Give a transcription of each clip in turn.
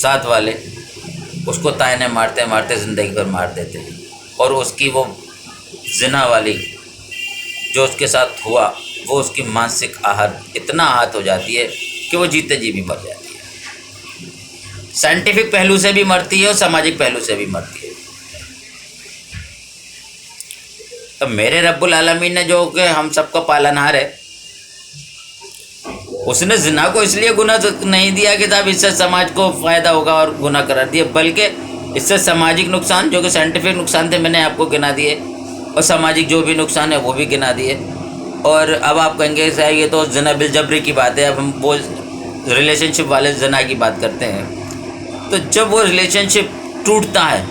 ساتھ والے اس کو تانے مارتے مارتے زندگی بھر مار دیتے ہیں، اور اس کی وہ زنا والی جو اس کے ساتھ ہوا وہ اس کی مانسک آہت اتنا آہت ہو جاتی ہے کہ وہ جیتے جی بھی مر جاتی ہے، سائنٹیفک پہلو سے بھی مرتی ہے اور سماجک پہلو سے بھی مرتی ہے۔ اب میرے رب العالمین نے جو کہ ہم سب کا پالنہار ہے، اس نے زنا کو اس لیے گناہ نہیں دیا کہ صاحب اس سے سماج کو فائدہ ہوگا اور گناہ قرار دیا، بلکہ اس سے سماجک نقصان جو کہ سائنٹیفک نقصان تھے میں نے آپ کو گنا دیے، اور سماجک جو بھی نقصان ہے وہ بھی گنا دیے۔ اور اب آپ کہیں گے صاحب یہ تو زنا بالجبری کی بات ہے، اب ہم وہ ریلیشن شپ والے زنا کی بات کرتے ہیں، تو جب وہ ریلیشن شپ ٹوٹتا ہے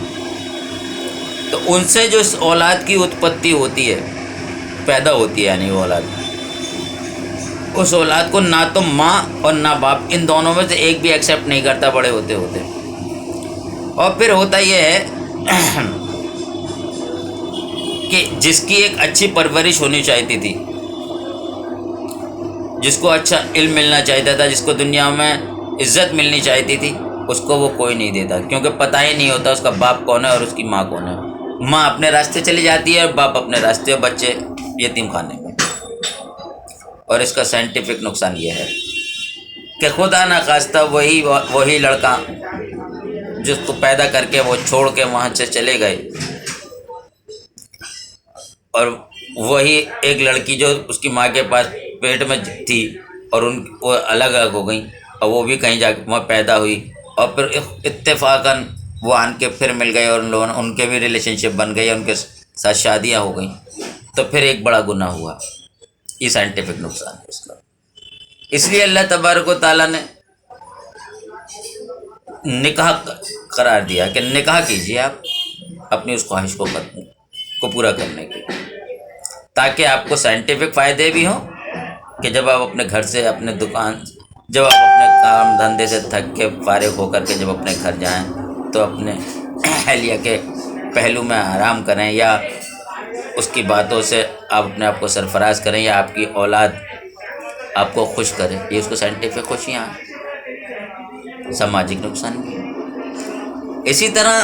تو ان سے جو اس اولاد کی اتپتی ہوتی ہے، پیدا ہوتی ہے، یعنی وہ اولاد، اس اولاد کو نہ تو ماں اور نہ باپ ان دونوں میں سے ایک بھی ایکسیپٹ نہیں کرتا بڑے ہوتے ہوتے، اور پھر ہوتا یہ ہے کہ جس کی ایک اچھی پرورش ہونی چاہیتی تھی، جس کو اچھا علم ملنا چاہتا تھا، جس کو دنیا میں عزت ملنی چاہتی تھی، اس کو وہ کوئی نہیں دیتا، کیونکہ پتہ ہی نہیں ہوتا اس کا باپ کون ہے اور اس کی ماں کون ہے۔ ماں اپنے راستے چلی جاتی ہے اور باپ اپنے راستے، اور بچے یتیم خانے میں۔ اور اس کا سائنٹیفک نقصان یہ ہے کہ خدا نخواستہ وہی لڑکا جس کو پیدا کر کے وہ چھوڑ کے وہاں سے چلے گئے، اور وہی ایک لڑکی جو اس کی ماں کے پاس پیٹ میں تھی اور وہ الگ الگ ہو گئیں، اور وہ بھی کہیں جا کے وہاں پیدا ہوئی، اور پھر اتفاقاً وہ آن کے پھر مل گئے، اور ان کے بھی ریلیشن شپ بن گئی، ان کے ساتھ شادیاں ہو گئیں، تو پھر ایک بڑا گناہ ہوا۔ یہ سائنٹیفک نقصان ہے اس کا۔ اس لیے اللہ تبارک و تعالیٰ نے نکاح قرار دیا کہ نکاح کیجیے آپ اپنی اس خواہش کو پورا کرنے کے، تاکہ آپ کو سائنٹیفک فائدے بھی ہوں کہ جب آپ اپنے گھر سے، اپنے دکان، جب آپ اپنے کام دھندے سے تھک کے فارغ ہو کر کے جب اپنے گھر جائیں تو اپنے اہلیہ کے پہلو میں آرام کریں، یا اس کی باتوں سے آپ اپنے آپ کو سرفراز کریں، یا آپ کی اولاد آپ کو خوش کرے، یہ اس کو سائنٹیفک خوشیاں ہیں، سماجک نقصان بھی۔ اسی طرح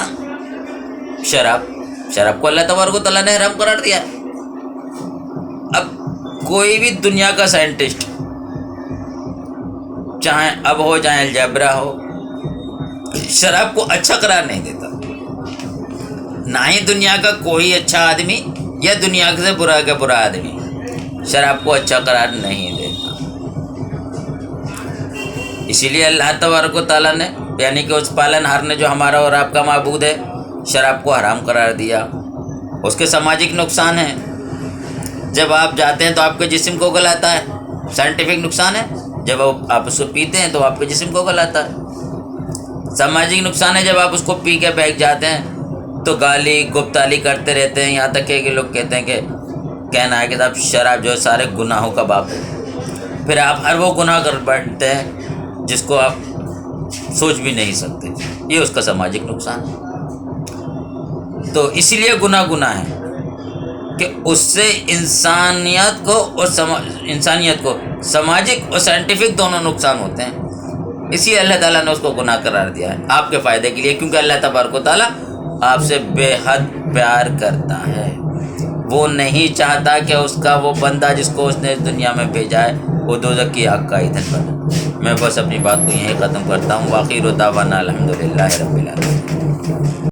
شراب کو اللہ تبارک و تعالیٰ نے حرام قرار دیا۔ اب کوئی بھی دنیا کا سائنٹسٹ، چاہے اب ہو چاہے الجبرا ہو، شراب کو اچھا قرار نہیں دیتا، نہ ہی دنیا کا کوئی اچھا آدمی یا دنیا سے برا کا برا آدمی شراب کو اچھا قرار نہیں دیتا۔ اسی لیے اللہ تبارک و تعالیٰ نے، یعنی کہ اس پالن ہار نے جو ہمارا اور آپ کا معبود ہے، شراب کو حرام قرار دیا۔ اس کے سماجک نقصان ہیں، جب آپ جاتے ہیں تو آپ کے جسم کو گلاتا ہے، سائنٹیفک نقصان ہے، جب آپ اس کو پیتے ہیں تو آپ کے جسم کو گلاتا ہے۔ سماجک نقصان ہے، جب آپ اس کو پی کے بہک جاتے ہیں تو گالی گفتالی کرتے رہتے ہیں، یہاں تک کہ لوگ کہتے ہیں کہ کہنا ہے کہ صاحب شراب جو ہے سارے گناہوں کا باپ ہے، پھر آپ ہر وہ گناہ کر بیٹھتے ہیں جس کو آپ سوچ بھی نہیں سکتے، یہ اس کا سماجک نقصان ہے۔ تو اسی لیے گناہ ہے کہ اس سے انسانیت کو سماجک اور سائنٹیفک دونوں نقصان ہوتے ہیں۔ اسی اللہ تعالیٰ نے اس کو گناہ قرار دیا ہے آپ کے فائدے کے لیے، کیونکہ اللہ تبارک و تعالیٰ آپ سے بے حد پیار کرتا ہے۔ وہ نہیں چاہتا کہ اس کا وہ بندہ جس کو اس نے اس دنیا میں بھیجا ہے وہ دوزخ کی آگ کا ایندھن بنے۔ میں بس اپنی بات کو یہیں ختم کرتا ہوں۔ وآخر دعوانا الحمدللہ رب العالمین۔